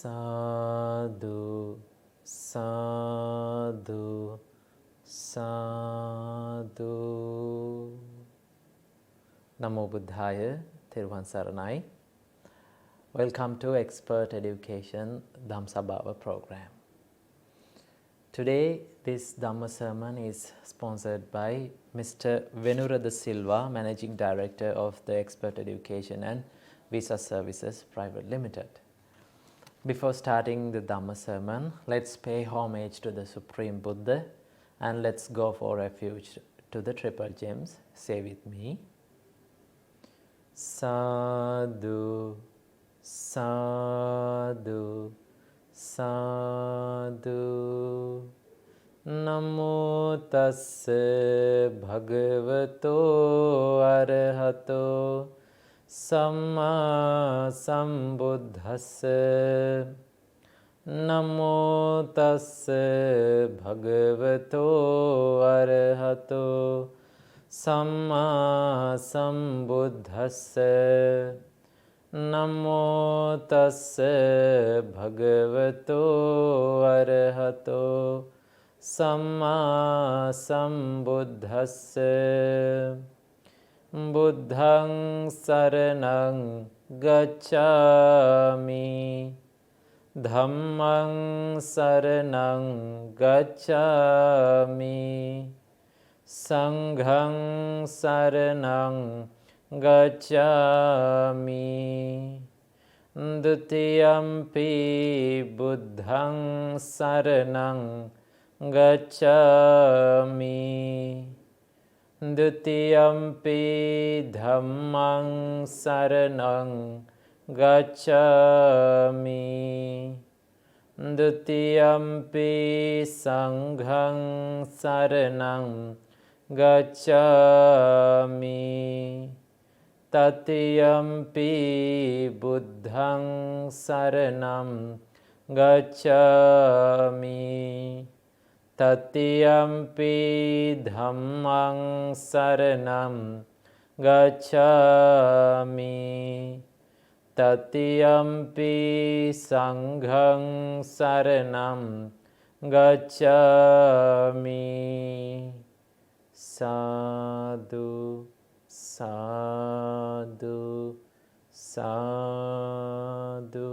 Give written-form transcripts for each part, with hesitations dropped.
Sadhu, sadhu, sadhu. Namo Buddhaya, Thiruvang Saranai. Welcome to Expert Education Dhamma program. Today, this Dhamma sermon is sponsored by Mr. Venura da Silva, Managing Director of the Expert Education and Visa Services Private Limited. Before starting the Dhamma sermon, let's pay homage to the Supreme Buddha and let's go for refuge to the Triple Gems. Say with me. Sadhu, sadhu, sadhu. Namo tassa bhagavato arahato Samma sambuddhassa. Namo tassa bhagavato arahato Samma sambuddhassa. Namo tassa bhagavato arahato Samma sambuddhassa. Buddhaṃ saranang gacchāmi. Dhammaṃ saranang gacchāmi. Sanghaṃ saranang gacchāmi. Dutiyampi buddhaṃ saranang gacchāmi. Dutiyampi dhammaṃ saranang gacchāmi. Dutiyampi sanghaṃ saranang gacchāmi. Tatiyampi buddhaṃ saranam gacchāmi. Tatiyampi dhammaṃ saranam gacchāmi. Tatiyampi sanghaṃ saranam gacchāmi. Sadhu, sadhu, sadhu.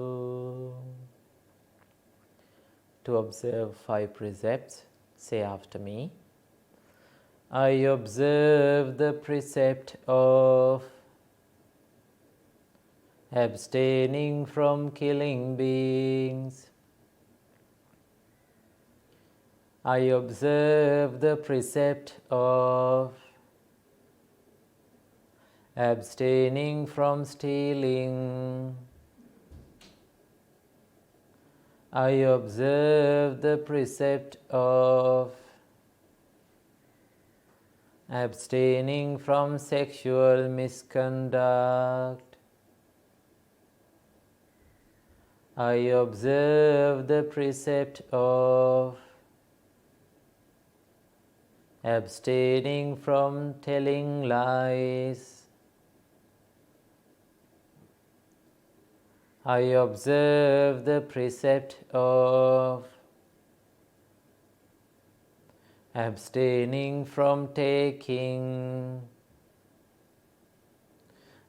To observe 5 precepts, say after me. I observe the precept of abstaining from killing beings. I observe the precept of abstaining from stealing. I observe the precept of abstaining from sexual misconduct. I observe the precept of abstaining from telling lies. I observe the precept of abstaining from taking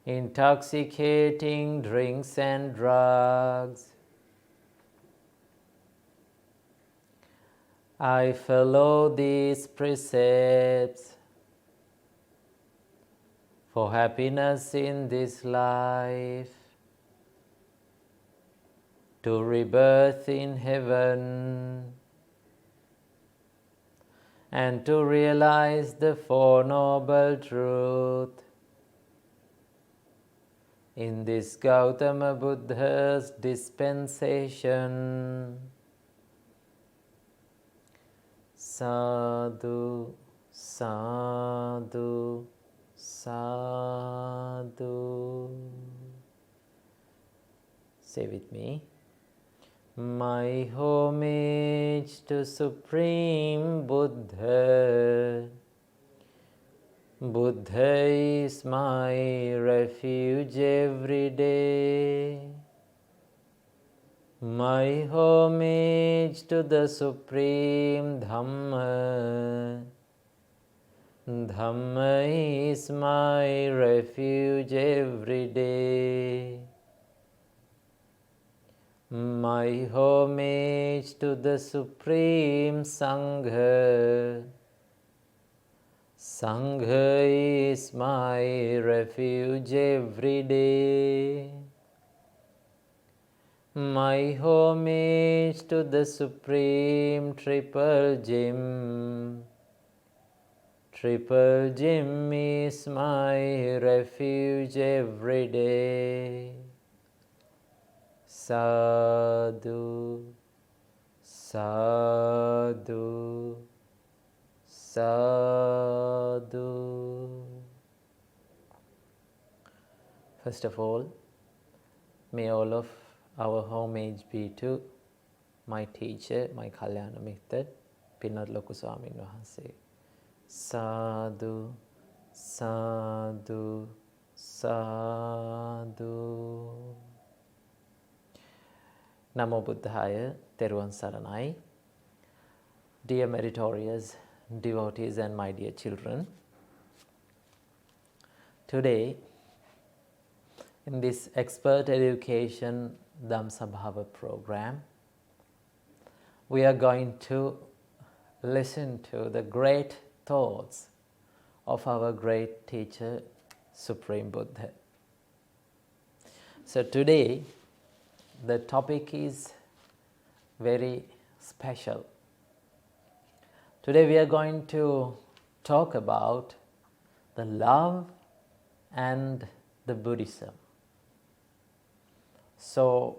intoxicating drinks and drugs. I follow these precepts for happiness in this life, to rebirth in heaven, and to realize the Four Noble Truths in this Gautama Buddha's dispensation. Sadhu, sadhu, sadhu. Say with me. My homage to Supreme Buddha. Buddha is my refuge every day. My homage to the Supreme Dhamma. Dhamma is my refuge every day. My homage to the Supreme Sangha. Sangha is my refuge every day. My homage to the Supreme Triple Gem. Triple Gem is my refuge every day. Sadhu, sadhu, sadhu. First of all, may all of our homage be to my teacher, my Kalyana Mitra, Pinat Loku Swamin Wahanse. Sadhu, sadhu, sadhu. Namo Buddhaya, Theruvan Saranai. Dear meritorious devotees and my dear children, today in this Expert Education Dhammasabhava program, we are going to listen to the great thoughts of our great teacher, Supreme Buddha. So today, the topic is very special. Today we are going to talk about the love and the Buddhism. So,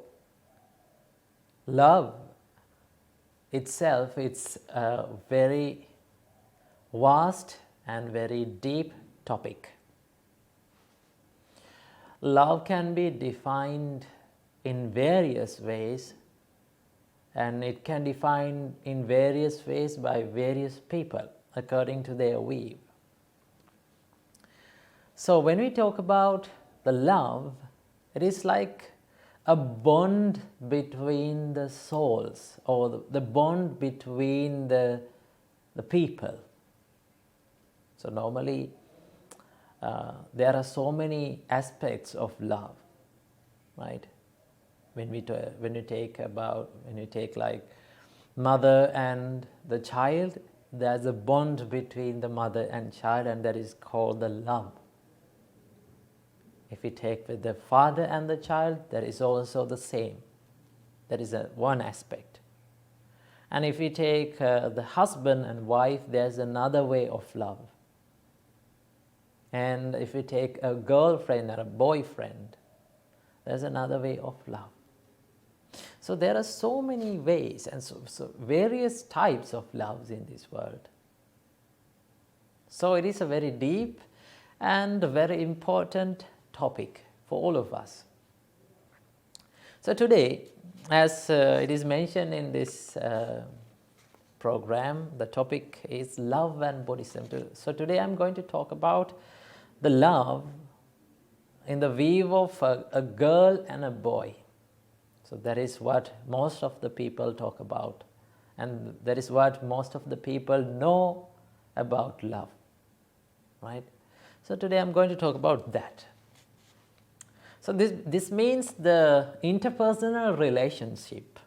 love itself, it's a very vast and very deep topic. Love can be defined in various ways, and it can be defined in various ways by various people according to their view. So when we talk about the love, it is like a bond between the souls, or the bond between the people. So normally there are so many aspects of love, right? When you take like mother and the child, there's a bond between the mother and child, and that is called the love. If we take with the father and the child, that is also the same. That is one aspect. And if we take the husband and wife, there's another way of love. And if we take a girlfriend and a boyfriend, there's another way of love. So there are so many ways and so various types of loves in this world. So it is a very deep and very important topic for all of us. So today, as it is mentioned in this program, the topic is love and Buddhism. So today I'm going to talk about the love in the view of a girl and a boy. So that is what most of the people talk about, and that is what most of the people know about love, right? So today I'm going to talk about that. So this means the interpersonal relationship,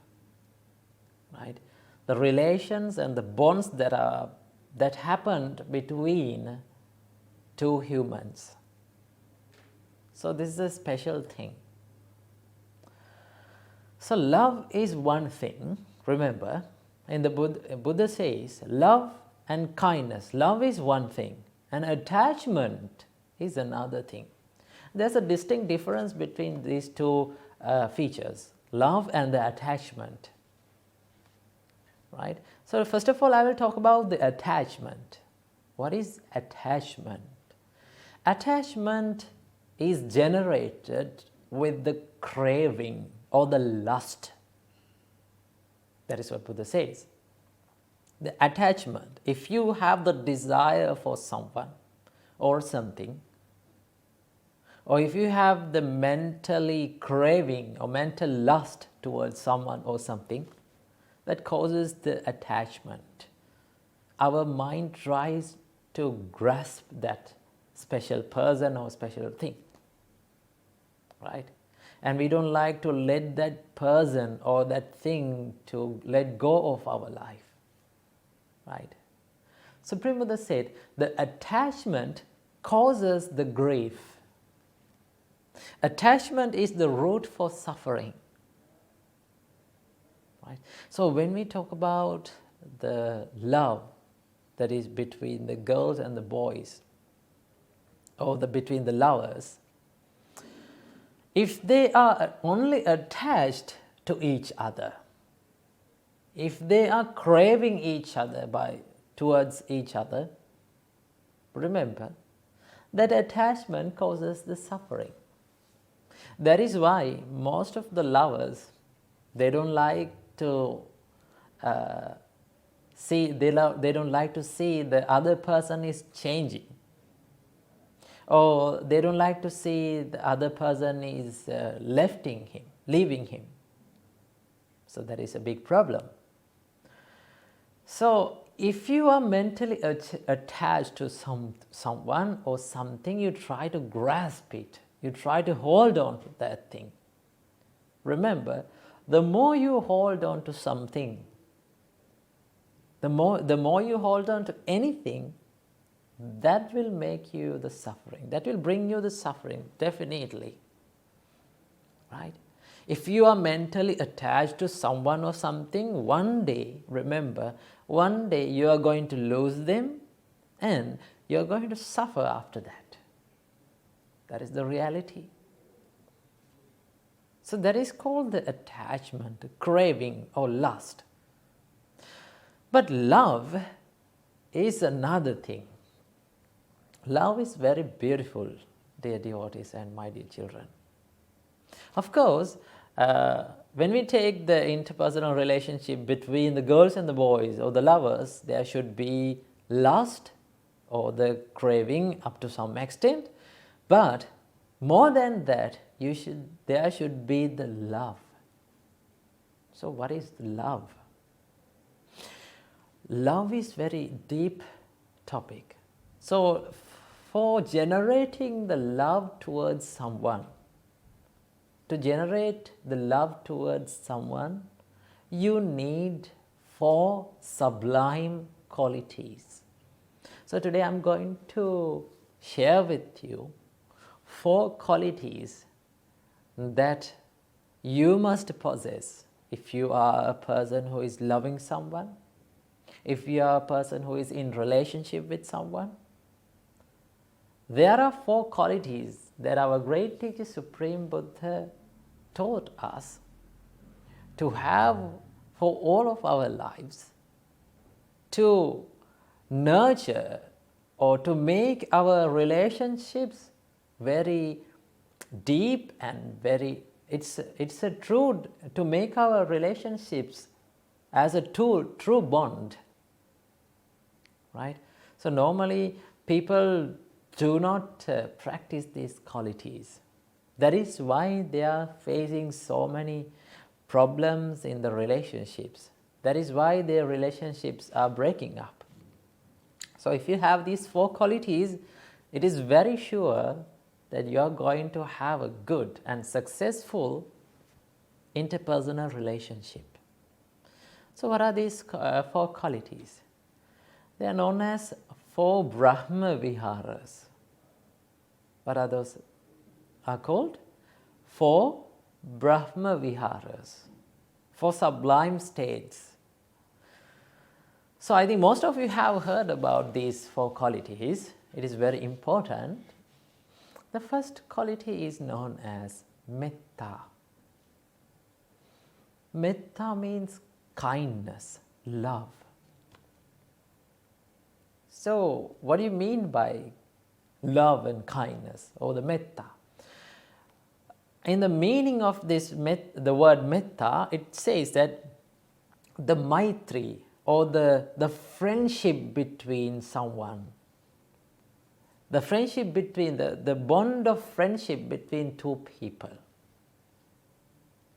right? The relations and the bonds that happened between two humans. So this is a special thing. So love is one thing. Remember, in the Buddha says, love and kindness. Love is one thing, and attachment is another thing. There's a distinct difference between these two features, love and the attachment. Right? So first of all, I will talk about the attachment. What is attachment? Attachment is generated with the craving or the lust. That is what Buddha says. The attachment, if you have the desire for someone or something, or if you have the mentally craving or mental lust towards someone or something, that causes the attachment. Our mind tries to grasp that special person or special thing, right? And we don't like to let that person or that thing to let go of our life, right? Supreme Buddha said, the attachment causes the grief. Attachment is the root for suffering, right? So when we talk about the love that is between the girls and the boys, or between the lovers, if they are only attached to each other, if they are craving each other towards each other, remember that attachment causes the suffering. That is why most of the lovers, they don't like to they don't like to see the other person is changing, or they don't like to see the other person is leaving him. So that is a big problem. So if you are mentally attached to someone or something, you try to grasp it, you try to hold on to that thing. Remember, the more you hold on to something, the more you hold on to anything, that will make you the suffering. That will bring you the suffering, definitely. Right? If you are mentally attached to someone or something, one day, remember, one day you are going to lose them and you are going to suffer after that. That is the reality. So that is called the attachment, craving or lust. But love is another thing. Love is very beautiful, dear devotees and my dear children. Of course, when we take the interpersonal relationship between the girls and the boys or the lovers, there should be lust or the craving up to some extent. But more than that, there should be the love. So what is love? Love is very deep topic. So for generating the love towards someone, to generate the love towards someone, you need 4 sublime qualities. So today I'm going to share with you 4 qualities that you must possess if you are a person who is loving someone, if you are a person who is in relationship with someone. There are 4 qualities that our great teacher Supreme Buddha taught us to have for all of our lives, to nurture or to make our relationships very deep and very, it's a true, to make our relationships as a true bond, right? So normally people do not practice these qualities. That is why they are facing so many problems in the relationships. That is why their relationships are breaking up. So if you have these 4 qualities, it is very sure that you are going to have a good and successful interpersonal relationship. So what are these 4 qualities? They are known as 4 Brahmaviharas. What are those are called? 4 Brahmaviharas, 4 sublime states. So I think most of you have heard about these 4 qualities. It is very important. The first quality is known as metta. Metta means kindness, love. So what do you mean by love and kindness, or the metta? In the meaning of this, the word metta, it says that the maitri or the friendship between someone, The friendship between, the bond of friendship between two people,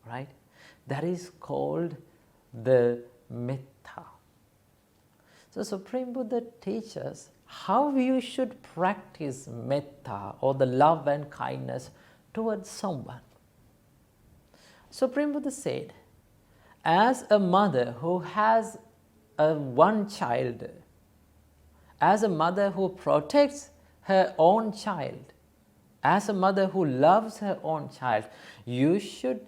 right? That is called the metta. So Supreme Buddha teaches how you should practice metta, or the love and kindness towards someone. Supreme Buddha said, as a mother who has one child, as a mother who protects her own child, as a mother who loves her own child, you should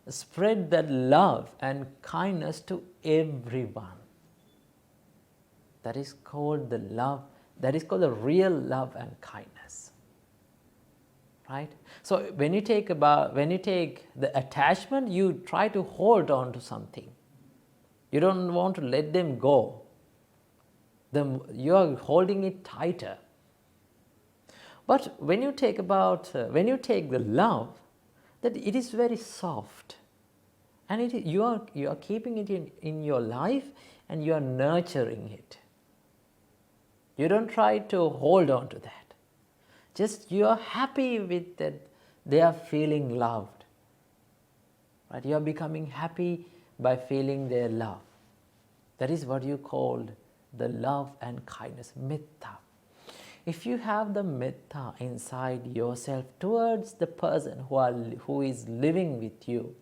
spread that love and kindness to everyone. That is called the love, that is called the real love and kindness. Right? So when you take the attachment, you try to hold on to something. You don't want to let them go. You are holding it tighter. But when you take the love, that it is very soft, and you are keeping it in your life, and you are nurturing it. You don't try to hold on to that. Just you are happy with that they are feeling loved. Right? You are becoming happy by feeling their love. That is what you call the love and kindness, metta. If you have the metta inside yourself towards the person who is living with you,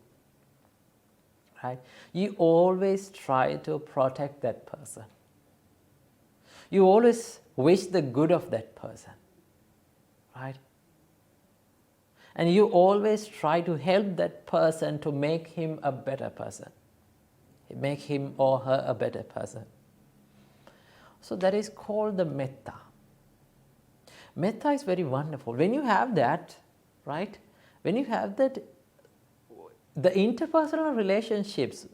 right, you always try to protect that person. You always wish the good of that person, right? And you always try to help that person to make him a better person, make him or her a better person. So that is called the metta. Metta is very wonderful. When you have that, right? When you have that, the interpersonal relationships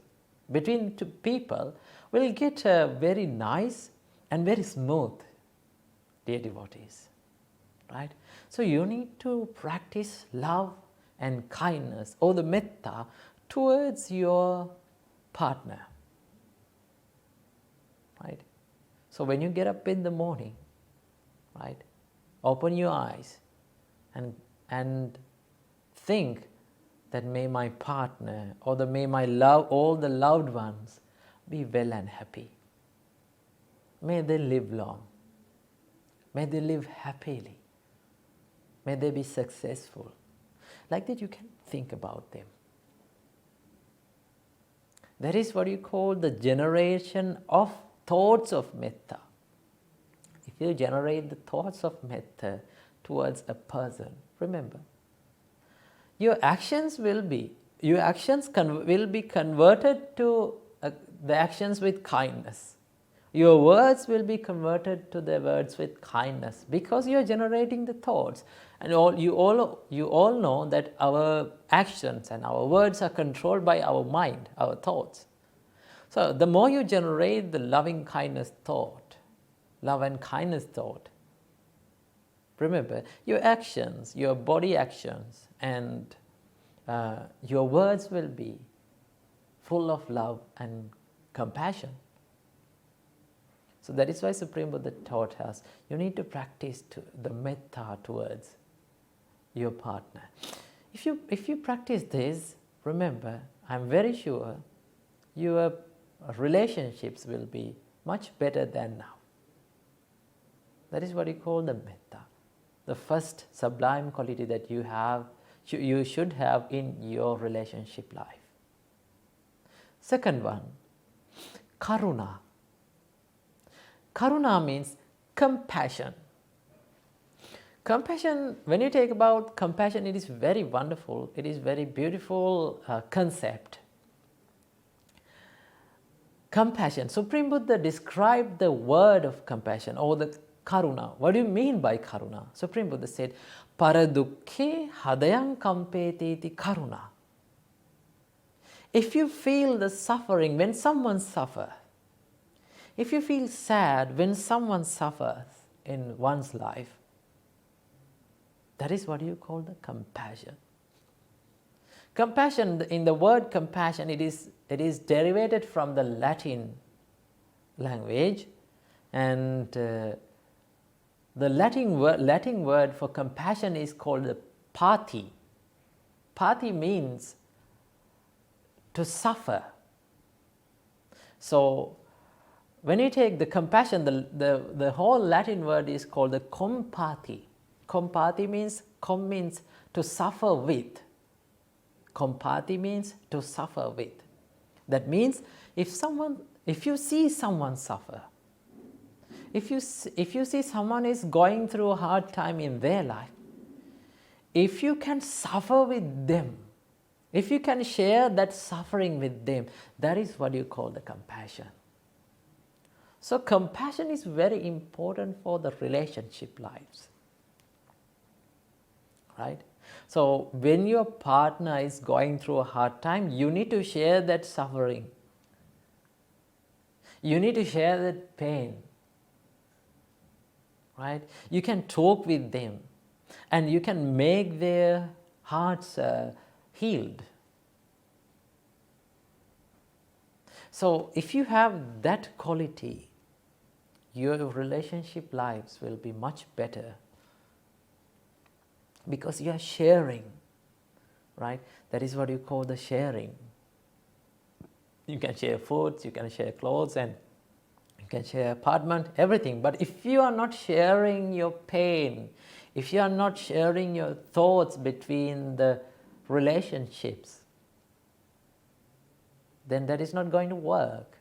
between two people will get very nice and very smooth, dear devotees. Right? So you need to practice love and kindness, or the metta, towards your partner. Right? So when you get up in the morning, right, open your eyes and think that may my partner, or may my all the loved ones be well and happy. May they live long. May they live happily. May they be successful. Like that you can think about them. That is what you call the generation of thoughts of metta. If you generate the thoughts of metta towards a person, remember, your actions will be converted to the actions with kindness. Your words will be converted to the words with kindness, because you are generating the thoughts. And you all know that our actions and our words are controlled by our mind, our thoughts. So the more you generate the loving kindness thought, love and kindness thought, remember, your actions, your body actions, and your words will be full of love and compassion. So that is why Supreme Buddha taught us, you need to practice the metta towards your partner. If you practice this, remember, I'm very sure your relationships will be much better than now. That is what you call the metta, the first sublime quality that you should have in your relationship life. Second one, karuna. Karuna means compassion. Compassion, when you take about compassion, it is very wonderful. It is very beautiful concept. Compassion. Supreme Buddha described the word of compassion, or the karuna. What do you mean by karuna? Supreme Buddha said, Paradukkhe hadayang kampeteti karuna. If you feel the suffering when someone suffers, if you feel sad when someone suffers in one's life, that is what you call the compassion. Compassion, in the word compassion, it is derivated from the Latin language, and The Latin word for compassion is called the pati. Pati means to suffer. So when you take the compassion, the whole Latin word is called the compati. Compati means, com means to suffer with. Compati means to suffer with. That means if you see someone suffer, if you see someone is going through a hard time in their life, if you can suffer with them, if you can share that suffering with them, that is what you call the compassion. So compassion is very important for the relationship lives, right? So when your partner is going through a hard time, you need to share that suffering. You need to share that pain, right? You can talk with them and you can make their hearts healed. So if you have that quality, your relationship lives will be much better, because you are sharing, right? That is what you call the sharing. You can share foods, you can share clothes, and you can share apartment, everything. But if you are not sharing your pain, if you are not sharing your thoughts between the relationships, then that is not going to work,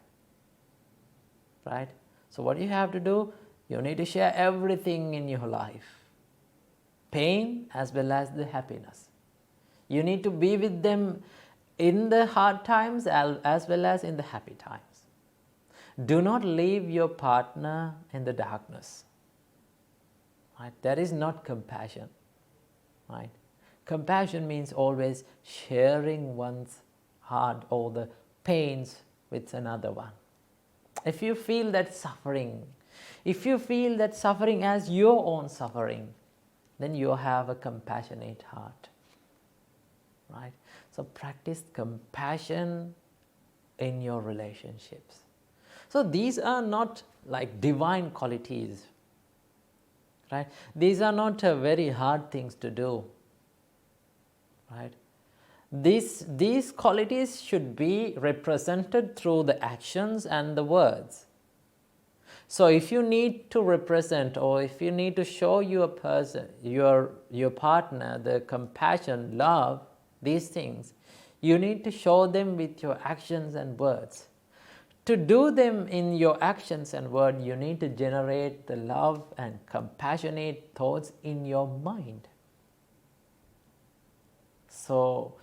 right? So what you have to do, you need to share everything in your life, pain as well as the happiness. You need to be with them in the hard times as well as in the happy times. Do not leave your partner in the darkness, right? That is not compassion, right? Compassion means always sharing one's heart or the pains with another one. If you feel that suffering, if you feel that suffering as your own suffering, then you have a compassionate heart, right? So practice compassion in your relationships. So these are not like divine qualities, right? These are not very hard things to do, right? These qualities should be represented through the actions and the words. So if you need to represent, or if you need to show your person, your partner, the compassion, love, these things, you need to show them with your actions and words. To do them in your actions and words, you need to generate the love and compassionate thoughts in your mind. So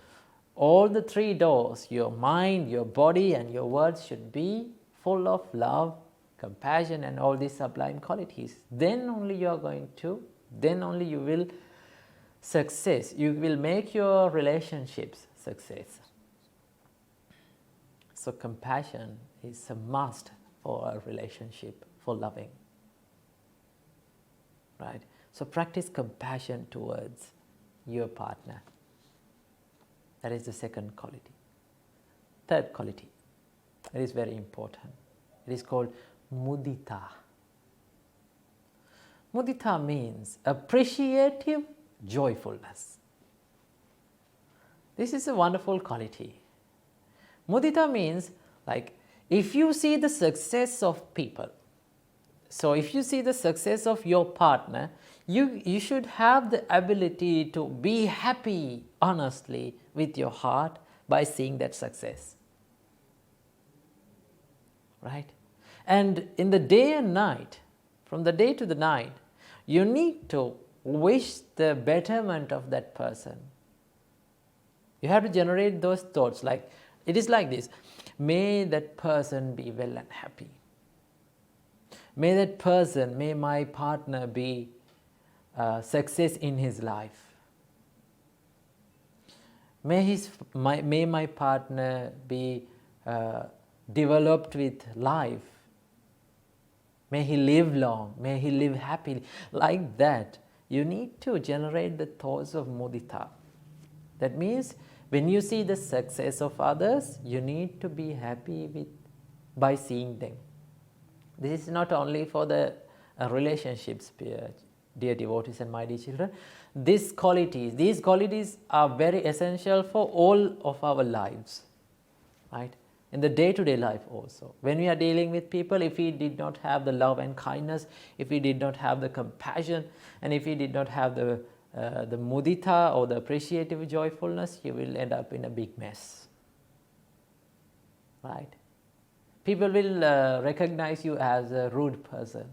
all the three doors, your mind, your body, and your words should be full of love, compassion, and all these sublime qualities. Then only you are going to, then only you will success. You will make your relationships success. So compassion is a must for a relationship, for loving, right? So practice compassion towards your partner. That is the second quality. Third quality, it is very important. It is called mudita. Mudita means appreciative joyfulness. This is a wonderful quality. Mudita means, like, if you see the success of people, so if you see the success of your partner, you should have the ability to be happy honestly with your heart by seeing that success, right? And in the day and night, from the day to the night, you need to wish the betterment of that person. You have to generate those thoughts, like, it is like this: may that person be well and happy. May that person, may my partner be success in his life. May my partner be developed with life. May he live long. May he live happily. Like that, you need to generate the thoughts of mudita. That means when you see the success of others, you need to be happy by seeing them. This is not only for the relationships, dear devotees and my dear children. These qualities are very essential for all of our lives, right? In the day-to-day life also. When we are dealing with people, if we did not have the love and kindness, if we did not have the compassion, and if we did not have the mudita or the appreciative joyfulness, you will end up in a big mess, right? People will recognize you as a rude person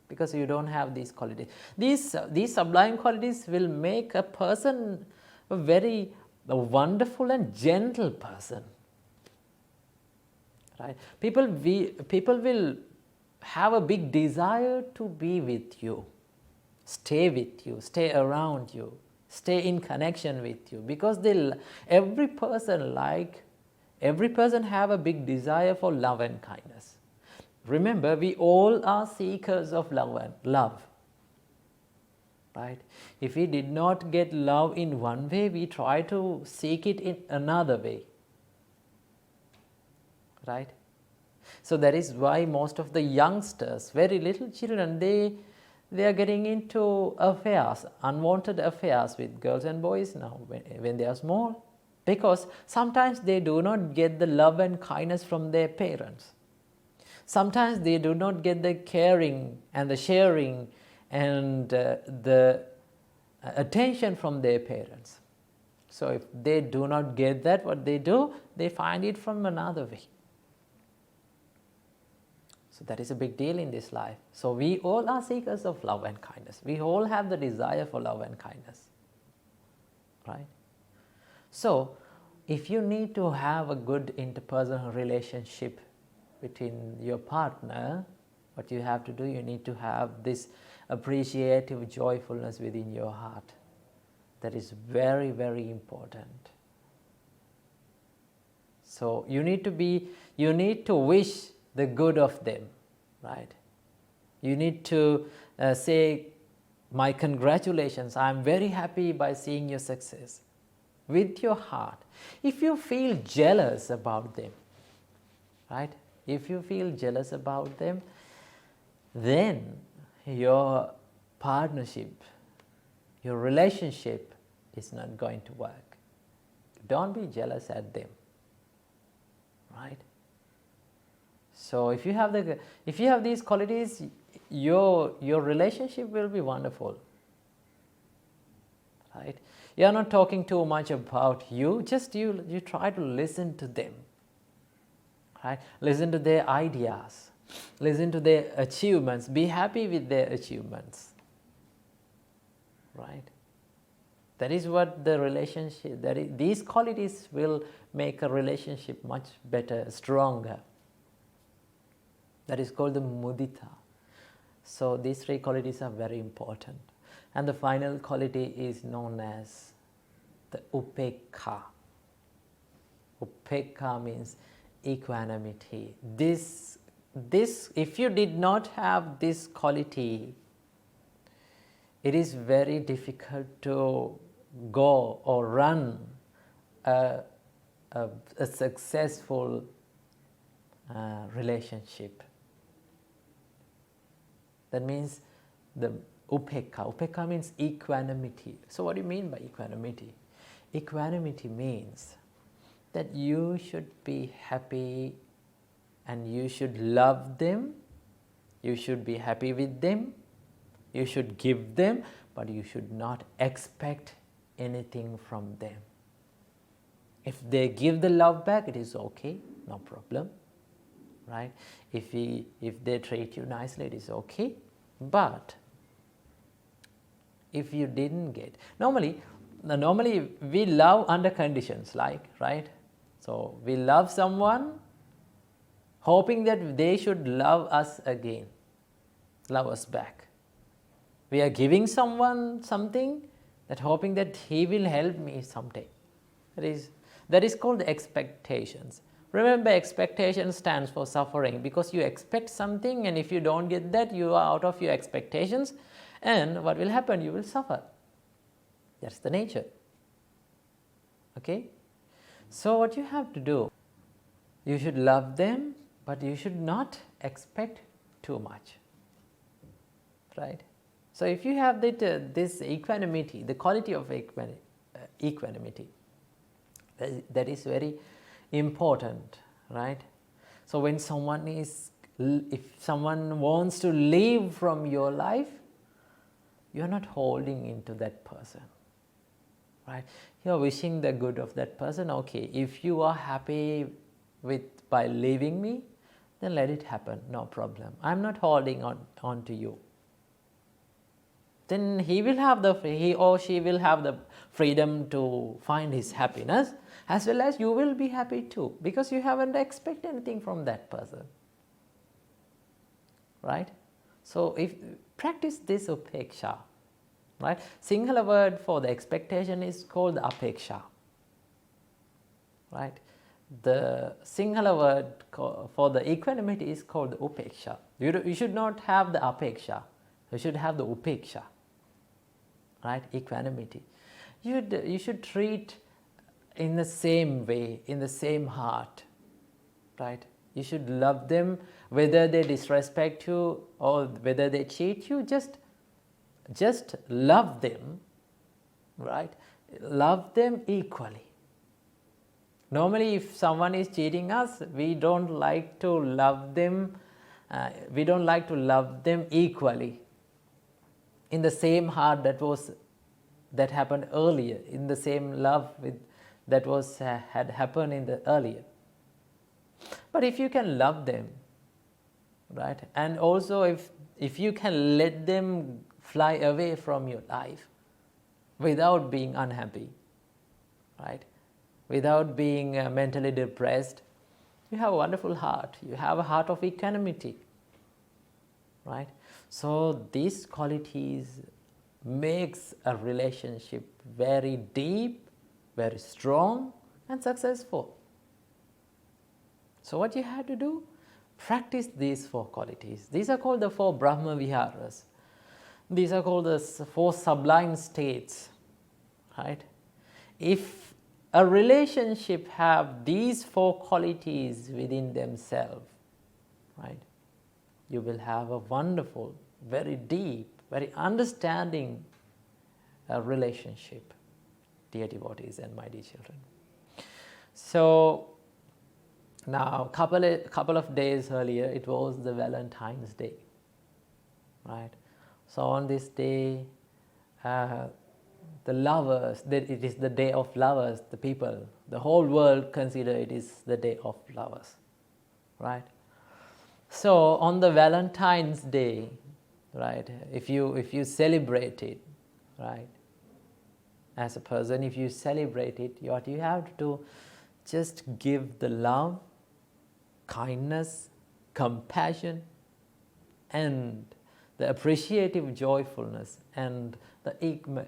because you don't have these qualities. These sublime qualities will make a person a very wonderful and gentle person, right? People will have a big desire to be with you, stay with you, stay around you, stay in connection with you, because every person have a big desire for love and kindness. Remember, we all are seekers of love, right? If we did not get love in one way, we try to seek it in another way, right? So that is why most of the youngsters, very little children, they are getting into affairs, unwanted affairs with girls and boys now when they are small, because sometimes they do not get the love and kindness from their parents. Sometimes they do not get the caring and the sharing and the attention from their parents. So if they do not get that, what they do, they find it from another way. So that is a big deal in this life. So we all are seekers of love and kindness. We all have the desire for love and kindness, right? So if you need to have a good interpersonal relationship between your partner, what you have to do, you need to have this appreciative joyfulness within your heart. That is very, very important. So you need to wish the good of them, right? You need to say, my congratulations, I am very happy by seeing your success, with your heart. If you feel jealous about them, right? If you feel jealous about them, then your partnership, your relationship is not going to work. Don't be jealous at them, right? So if you have these qualities, your relationship will be wonderful, right? You are not talking too much about you, just you try to listen to them, right? Listen to their ideas, listen to their achievements, be happy with their achievements, right? That is what the relationship, these qualities will make a relationship much better, stronger. That is called the mudita. So these three qualities are very important. And the final quality is known as the upekkha. Upekkha means equanimity. This, if you did not have this quality, it is very difficult to go or run a successful relationship. That means the upekkha. Upekkha means equanimity. So what do you mean by equanimity? Equanimity means that you should be happy and you should love them, you should be happy with them, you should give them, but you should not expect anything from them. If they give the love back, it is okay, no problem, right? If they treat you nicely, it is okay. But if you didn't get, normally we love under conditions, like, right? So we love someone hoping that they should love us again, love us back. We are giving someone something, that hoping that he will help me someday. That is called expectations. Remember, expectation stands for suffering, because you expect something, and if you don't get that, you are out of your expectations, and what will happen? You will suffer. That's the nature. Okay? So what you have to do, you should love them, but you should not expect too much. right? So if you have this equanimity, the quality of equanimity, that is very important, right? So when if someone wants to leave from your life, you are not holding into that person, right? You are wishing the good of that person. Okay, if you are happy by leaving me, then let it happen, no problem. I am not holding on to you. Then he or she will have the freedom to find his happiness, as well as you will be happy too, because you haven't expected anything from that person, right? So if practice this upeksha, right? Sinhala word for the expectation is called the apeksha, right? The Sinhala word for the equanimity is called the upeksha. You should not have the apeksha, you should have the upeksha, right? Equanimity. You should treat in the same way, in the same heart, right? You should love them, whether they disrespect you or whether they cheat you, just love them, right? Love them equally. Normally, if someone is cheating us, we don't like to love them. We don't like to love them equally, in the same heart that happened earlier, in the same love that had happened in the earlier. But if you can love them, right, and also if you can let them fly away from your life without being unhappy, right, without being mentally depressed, you have a wonderful heart. You have a heart of equanimity, right? So these qualities makes a relationship very deep, very strong and successful. So what you have to do? Practice these four qualities. These are called the four Brahmaviharas. These are called the four sublime states, right? If a relationship have these four qualities within themselves, right, you will have a wonderful, very deep, very understanding relationship, dear devotees and my dear children. So now, couple of days earlier, it was the Valentine's Day, right? So on this day, the lovers, it is the day of lovers, the people, the whole world consider it is the day of lovers, right? So on the Valentine's Day, right, if you celebrate it, right, as a person, if you celebrate it, what you have to do, just give the love, kindness, compassion, and the appreciative joyfulness and the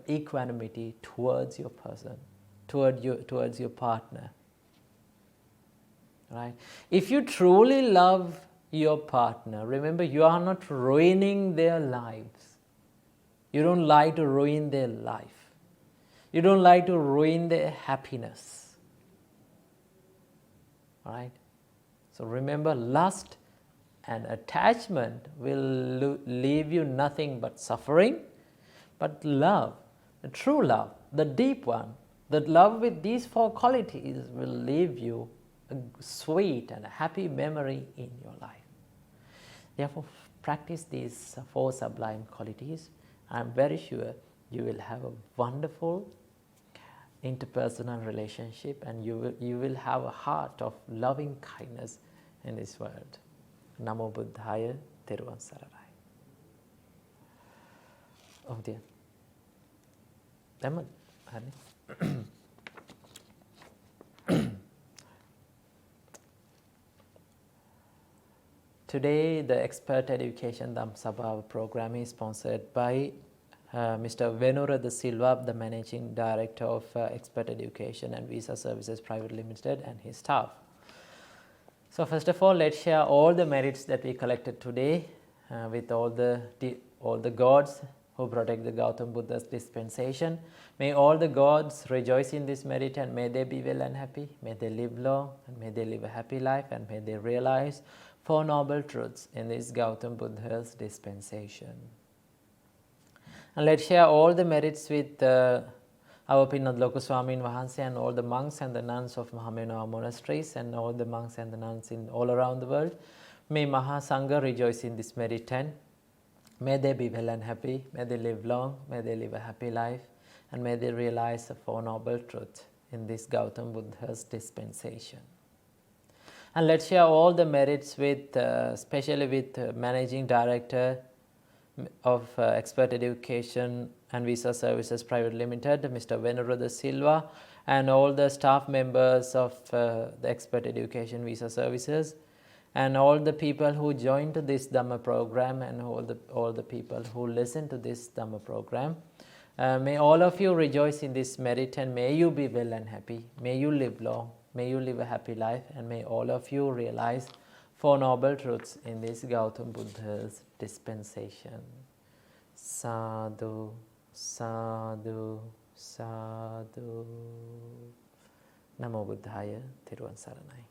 equanimity towards your person, towards your partner, right? If you truly love your partner, remember, you are not ruining their lives. You don't like to ruin their life. You don't like to ruin their happiness, right? So remember, lust and attachment will leave you nothing but suffering. But love, the true love, the deep one, the love with these four qualities will leave you a sweet and a happy memory in your life. Therefore, practice these four sublime qualities. I am very sure you will have a wonderful interpersonal relationship, and you will have a heart of loving kindness in this world. Namo Buddhaya, Theruvan Sararai. Oh dear. Lemon, honey. Today, the Expert Education Dhamma program is sponsored by Mr. Venerable Silva, the Managing Director of Expert Education and Visa Services Private Limited, and his staff. So first of all, let's share all the merits that we collected today with all the gods who protect the Gautam Buddha's dispensation. May all the gods rejoice in this merit, and may they be well and happy. May they live long, and may they live a happy life, and may they realize Four Noble Truths in this Gautam Buddha's dispensation. And let's share all the merits with our Pinnat Loku Swamin Wahanse and all the monks and the nuns of Mahamevnawa monasteries and all the monks and the nuns in all around the world. May Maha Sangha rejoice in this merit and may they be well and happy, may they live long, may they live a happy life, and may they realize the Four Noble Truths in this Gautam Buddha's dispensation. And let's share all the merits with, especially with Managing Director of Expert Education and Visa Services Private Limited, Mr. Venerable Silva, and all the staff members of the Expert Education Visa Services, and all the people who joined to this Dhamma program, and all the people who listen to this Dhamma program. May all of you rejoice in this merit, and may you be well and happy. May you live long. May you live a happy life, and may all of you realize Four Noble Truths in this Gautam Buddha's dispensation. Sadhu, sadhu, sadhu. Namo Buddhaya. Thiruvan Saranai.